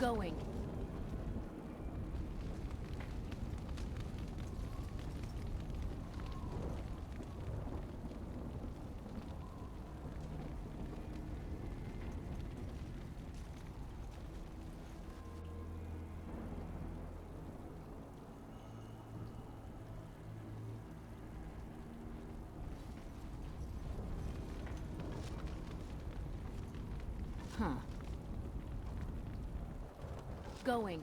Going. Huh. Going.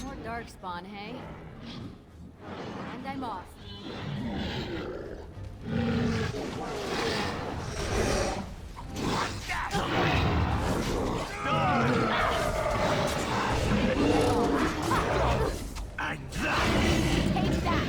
More darkspawn, hey? And I'm off. Take that!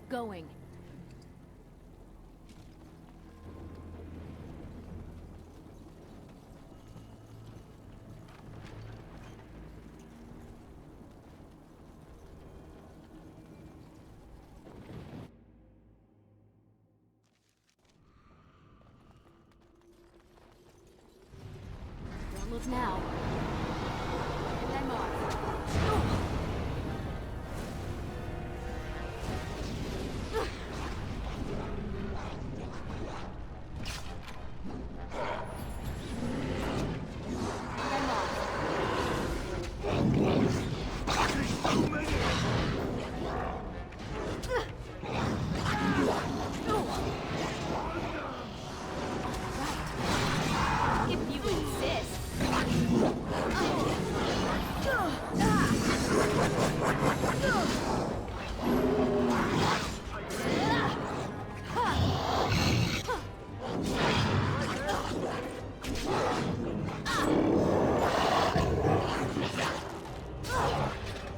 Going. Don't look now. And I'm off.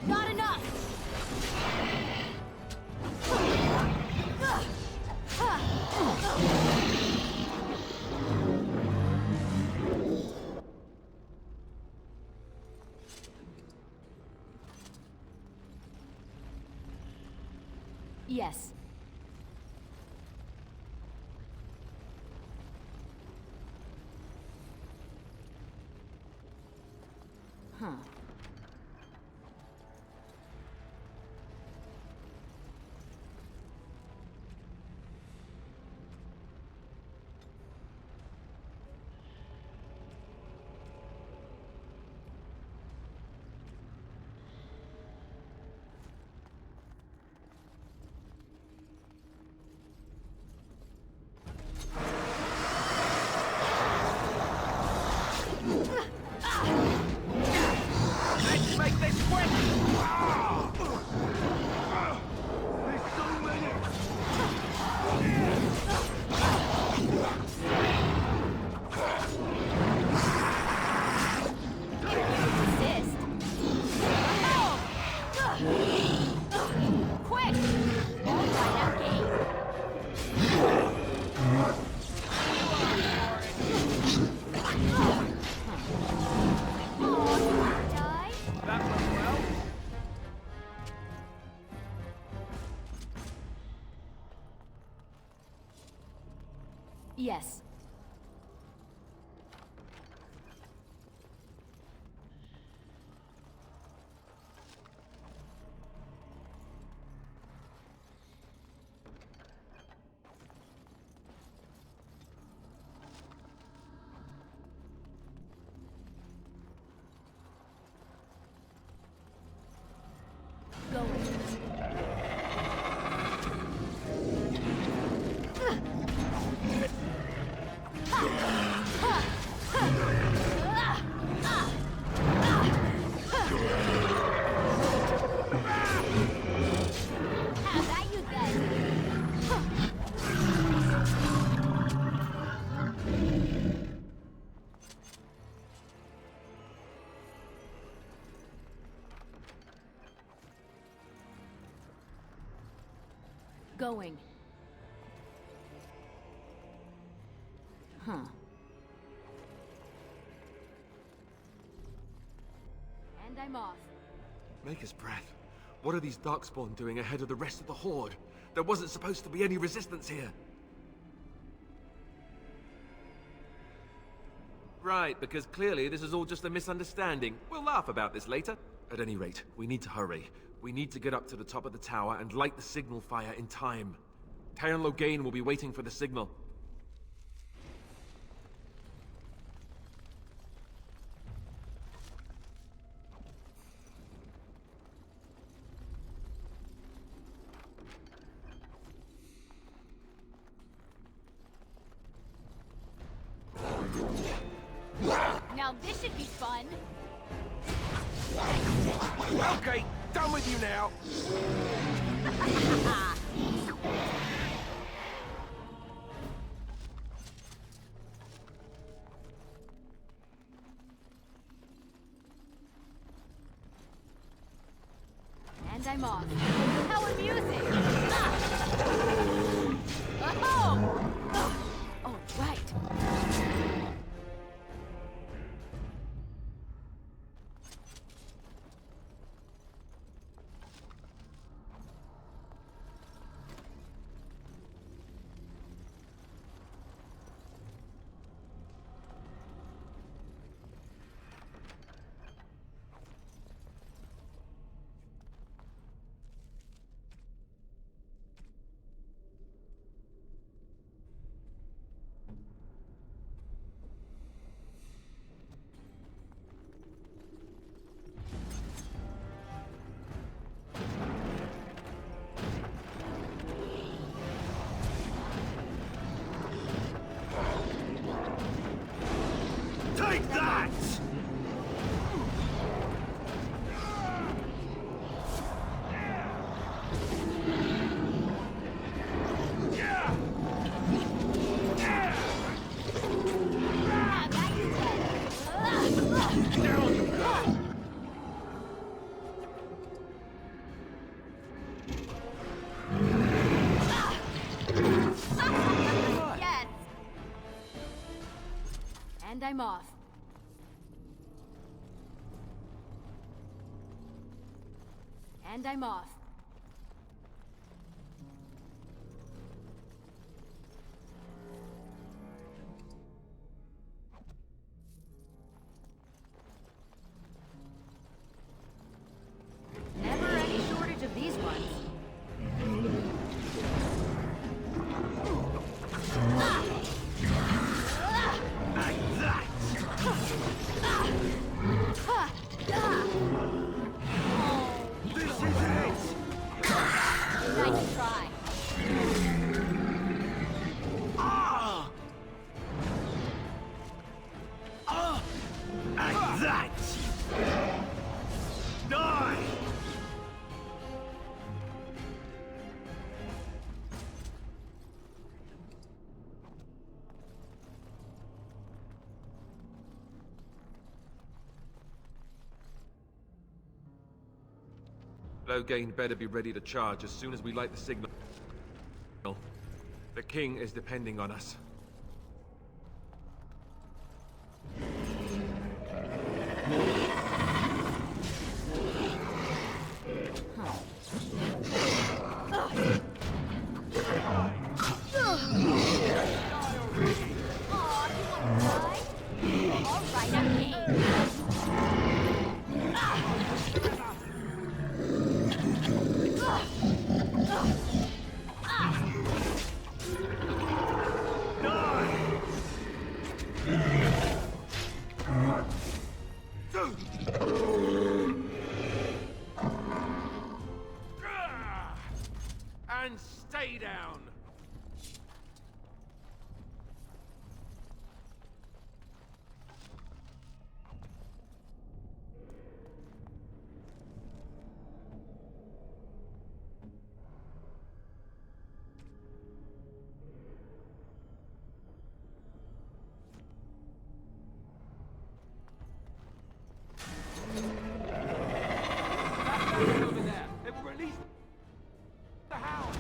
Not enough! Yes. Huh. Yes. Going. going. Huh. And I'm off. Maker's breath. What are these Darkspawn doing ahead of the rest of the Horde? There wasn't supposed to be any resistance here. Right, because clearly this is all just a misunderstanding. We'll laugh about this later. At any rate, we need to hurry. We need to get up to the top of the tower and light the signal fire in time. Taron Loghain will be waiting for the signal. Now this should be fun. Okay, done with you now. And I'm off. How amusing! Oh! Oh, right. Take that! Yes! And I'm off. And I'm off. Never any shortage of these ones. This is it! Nice try. Ah! Ah! And that! Die! Loghain better be ready to charge as soon as we light the signal. The king is depending on us. All right, I'm game. And stay down! Over there! It will release the house!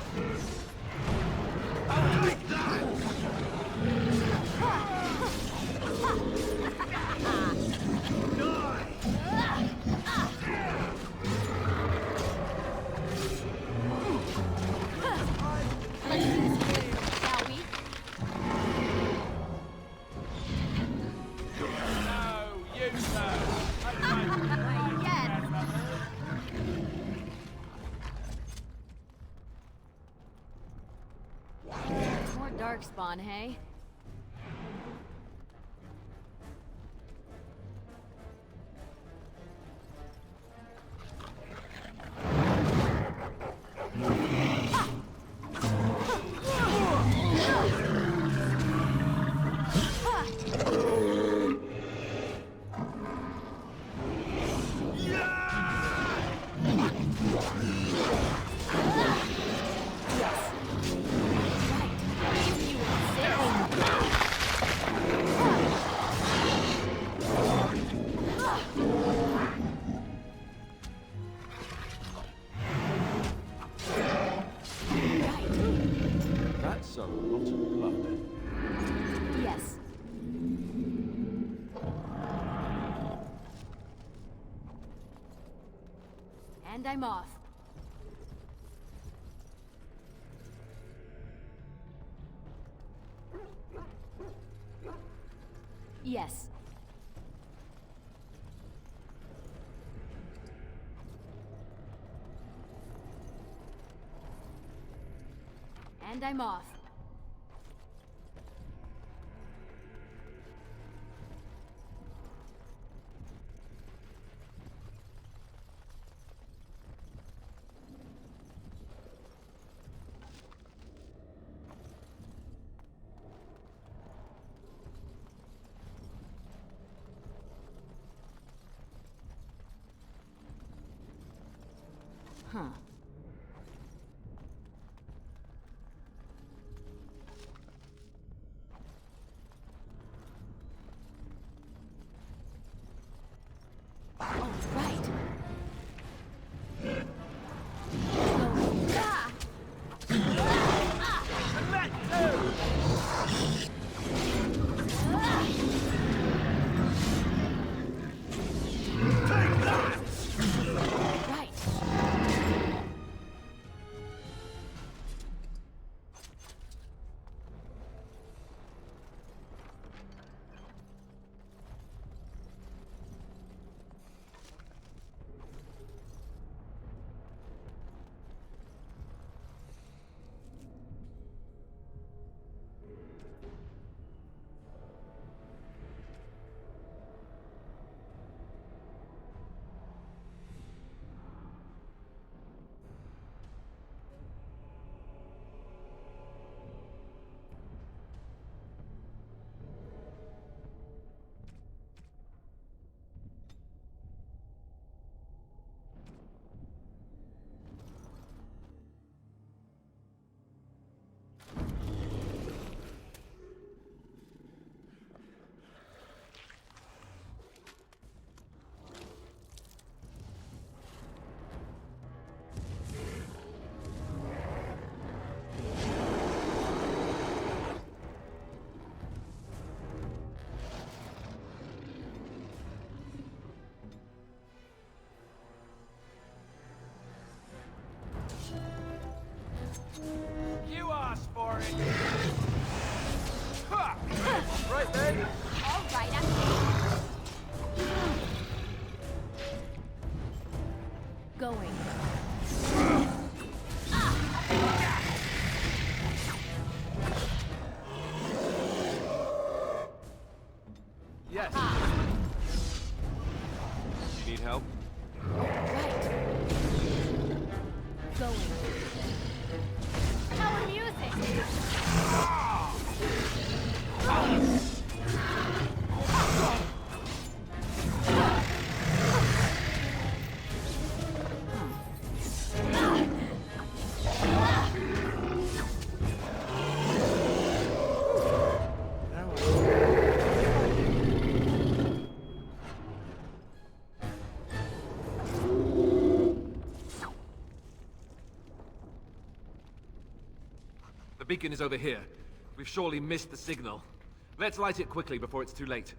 dark spawn, hey? That's a lot of blood. Yes. And I'm off. Yes. And I'm off. Huh. All right. Right. You asked for it! Ha! Right then! All right, I'm going. Yes. You need help? Right. Going. Our music! The beacon is over here. We've surely missed the signal. Let's light it quickly before it's too late.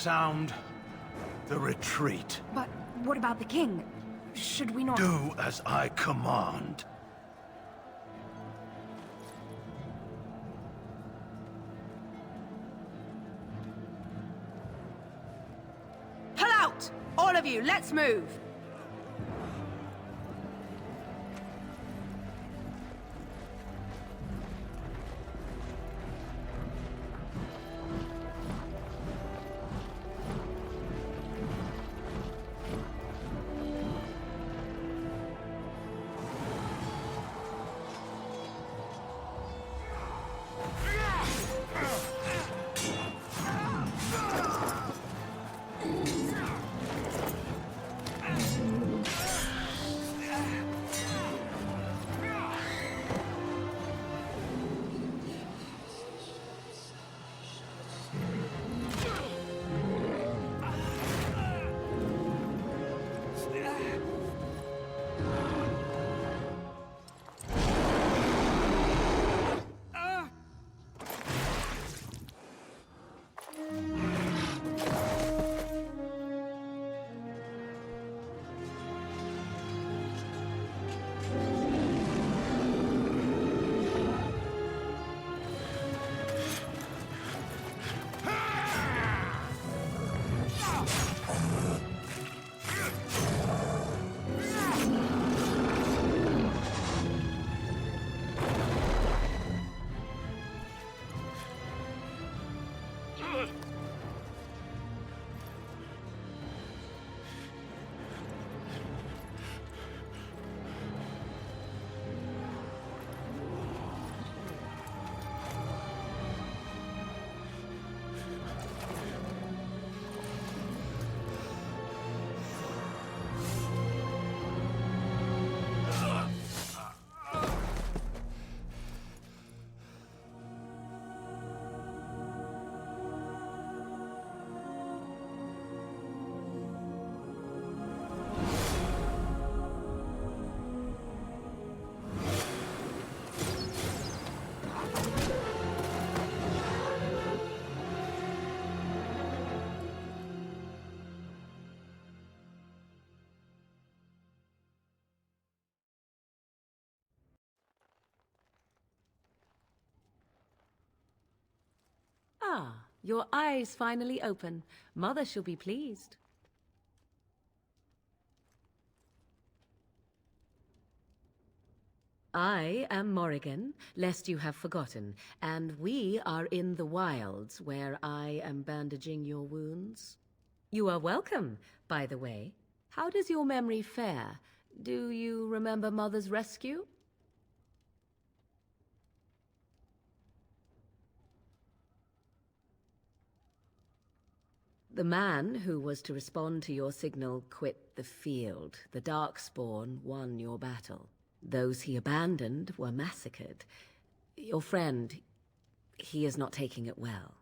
sound the retreat. But what about the king? Should we not... Do as I command. Pull out! All of you, let's move! Ah, your eyes finally open. Mother shall be pleased. I am Morrigan, lest you have forgotten, and we are in the wilds where I am bandaging your wounds. You are welcome, by the way. How does your memory fare? Do you remember Mother's rescue? The man who was to respond to your signal quit the field. The Darkspawn won your battle. Those he abandoned were massacred. Your friend, he is not taking it well.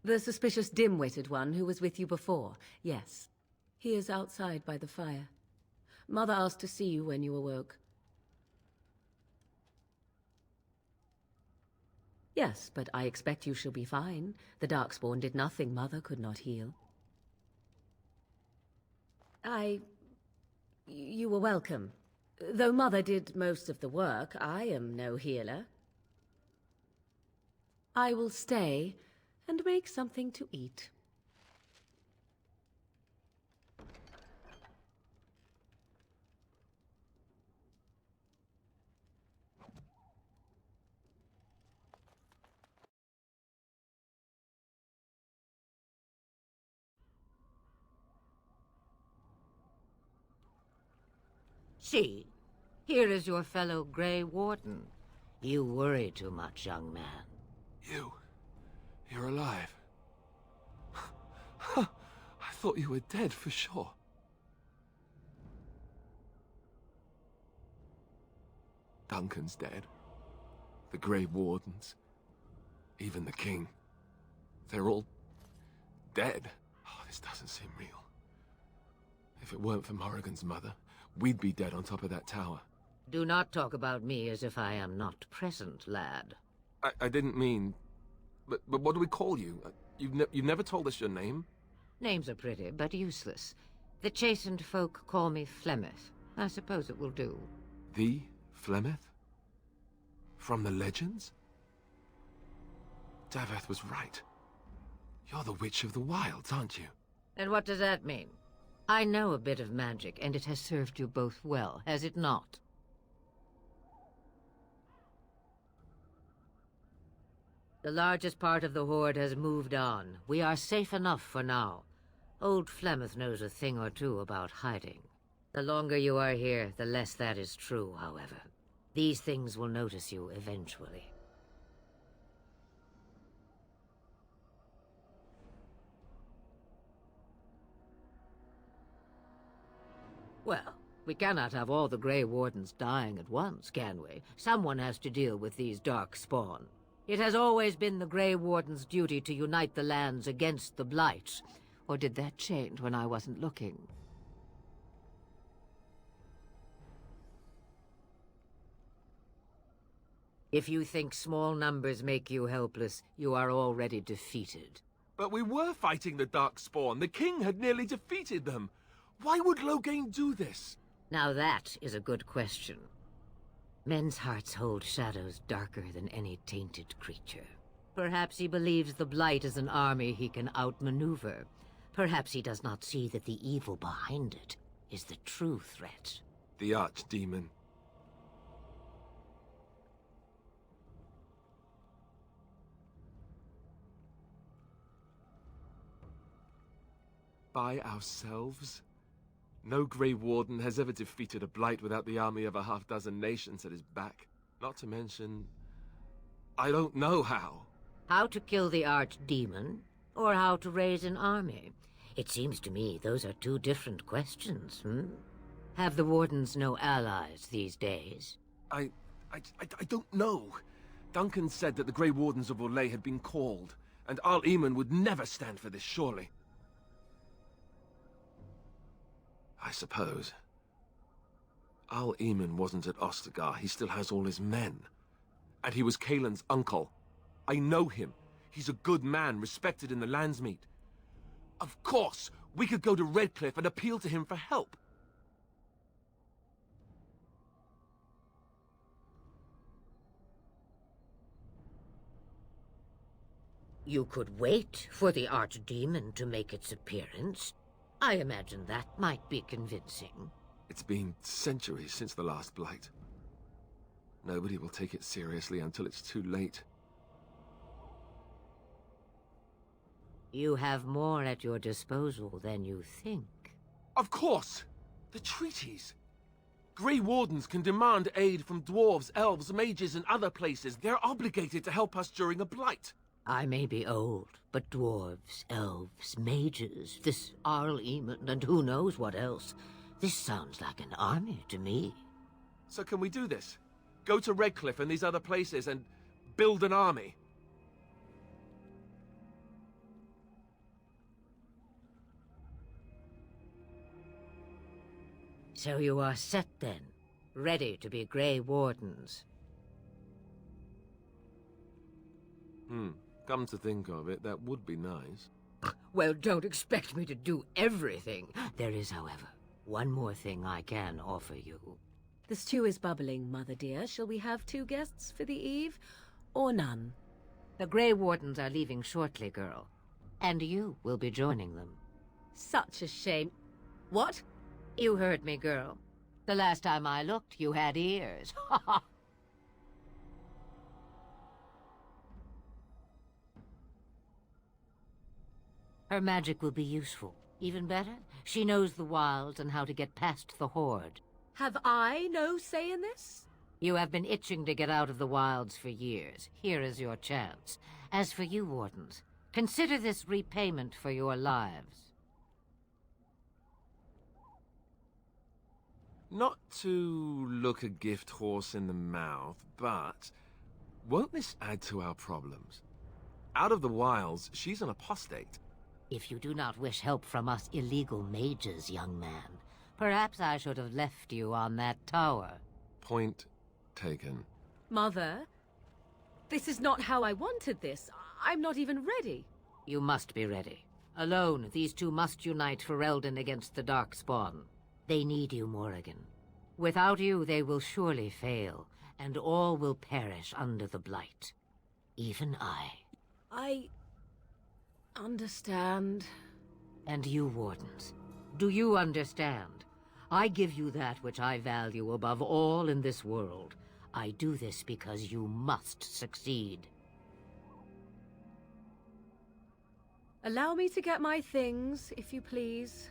The suspicious dim-witted one who was with you before, yes. He is outside by the fire. Mother asked to see you when you awoke. Yes, but I expect you shall be fine. The Darkspawn did nothing Mother could not heal. You were welcome. Though Mother did most of the work, I am no healer. I will stay and make something to eat. See, here is your fellow Grey Warden. You worry too much, young man. You're alive. I thought you were dead for sure. Duncan's dead. The Grey Wardens. Even the King. They're all dead. Oh, this doesn't seem real. If it weren't for Morrigan's mother, we'd be dead on top of that tower. Do not talk about me as if I am not present, lad. I didn't mean... But what do we call you? You've never told us your name? Names are pretty, but useless. The chastened folk call me Flemeth. I suppose it will do. The Flemeth? From the legends? Daveth was right. You're the Witch of the Wilds, aren't you? And what does that mean? I know a bit of magic, and it has served you both well, has it not? The largest part of the Horde has moved on. We are safe enough for now. Old Flemeth knows a thing or two about hiding. The longer you are here, the less that is true, however. These things will notice you eventually. Well, we cannot have all the Grey Wardens dying at once, can we? Someone has to deal with these dark spawn. It has always been the Grey Warden's duty to unite the lands against the Blight. Or did that change when I wasn't looking? If you think small numbers make you helpless, you are already defeated. But we were fighting the Darkspawn. The king had nearly defeated them. Why would Loghain do this? Now that is a good question. Men's hearts hold shadows darker than any tainted creature. Perhaps he believes the Blight is an army he can outmaneuver. Perhaps he does not see that the evil behind it is the true threat. The Archdemon. By ourselves? No Grey Warden has ever defeated a Blight without the army of a half-dozen nations at his back. Not to mention... I don't know how. How to kill the Archdemon, or how to raise an army? It seems to me those are two different questions, Have the Wardens no allies these days? I don't know. Duncan said that the Grey Wardens of Orlais had been called, and Arl Eamon would never stand for this, surely. I suppose. Arl Eamon wasn't at Ostagar. He still has all his men. And he was Kaelin's uncle. I know him. He's a good man, respected in the Landsmeet. Of course, we could go to Redcliffe and appeal to him for help. You could wait for the Archdemon to make its appearance. I imagine that might be convincing. It's been centuries since the last Blight. Nobody will take it seriously until it's too late. You have more at your disposal than you think. Of course! The treaties! Grey Wardens can demand aid from dwarves, elves, mages, and other places. They're obligated to help us during a Blight. I may be old, but dwarves, elves, mages, this Arl Eamon, and who knows what else. This sounds like an army to me. So can we do this? Go to Redcliffe and these other places and build an army? So you are set then, ready to be Grey Wardens. Come to think of it, that would be nice. Well, don't expect me to do everything. There is, however, one more thing I can offer you. The stew is bubbling, Mother dear. Shall we have 2 guests for the eve, or none? The Grey Wardens are leaving shortly, girl. And you will be joining them. Such a shame. What? You heard me, girl. The last time I looked, you had ears. Ha ha! Her magic will be useful. Even better, she knows the wilds and how to get past the Horde. Have I no say in this? You have been itching to get out of the wilds for years. Here is your chance. As for you, Wardens, consider this repayment for your lives. Not to look a gift horse in the mouth, but won't this add to our problems? Out of the wilds, she's an apostate. If you do not wish help from us illegal mages, young man, perhaps I should have left you on that tower. Point taken. Mother, this is not how I wanted this. I'm not even ready. You must be ready. Alone, these two must unite for Eldon against the Darkspawn. They need you, Morrigan. Without you, they will surely fail, and all will perish under the Blight. Even I understand. And you, Wardens. Do you understand? I give you that which I value above all in this world. I do this because you must succeed. Allow me to get my things, if you please.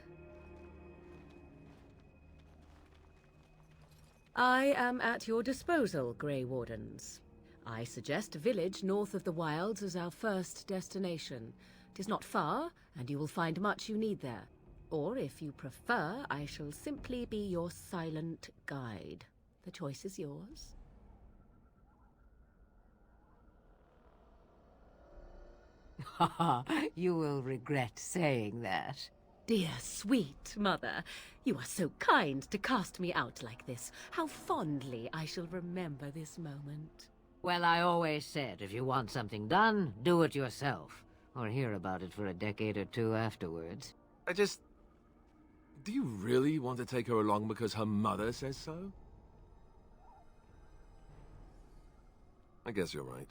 I am at your disposal, Grey Wardens. I suggest a village north of the Wilds as our first destination. 'Tis not far, and you will find much you need there. Or, if you prefer, I shall simply be your silent guide. The choice is yours. You will regret saying that. Dear, sweet mother, you are so kind to cast me out like this. How fondly I shall remember this moment. Well, I always said, if you want something done, do it yourself. Or hear about it for a decade or two afterwards. Do you really want to take her along because her mother says so? I guess you're right.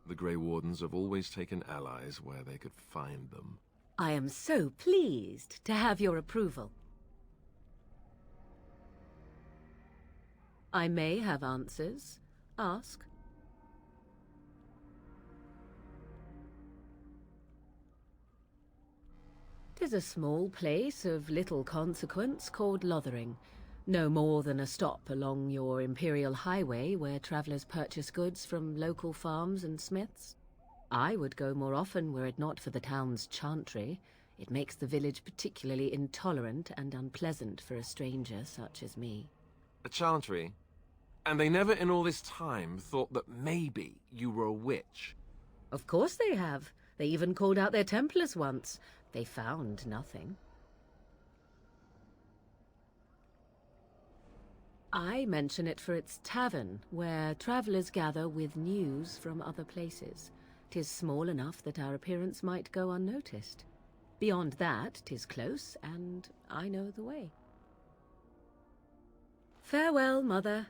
The Grey Wardens have always taken allies where they could find them. I am so pleased to have your approval. I may have answers. Ask. 'Tis a small place of little consequence called Lothering. No more than a stop along your Imperial Highway where travelers purchase goods from local farms and smiths. I would go more often were it not for the town's chantry. It makes the village particularly intolerant and unpleasant for a stranger such as me. A chantry? And they never in all this time thought that maybe you were a witch? Of course they have. They even called out their Templars once. They found nothing. I mention it for its tavern, where travelers gather with news from other places. 'Tis small enough that our appearance might go unnoticed. Beyond that, 'tis close, and I know the way. Farewell, Mother.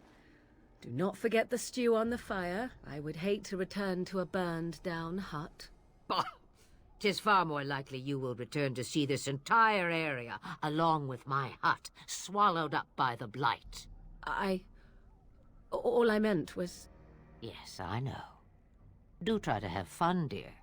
Do not forget the stew on the fire. I would hate to return to a burned-down hut. Bah! 'Tis far more likely you will return to see this entire area, along with my hut, swallowed up by the Blight. All I meant was... Yes, I know. Do try to have fun, dear.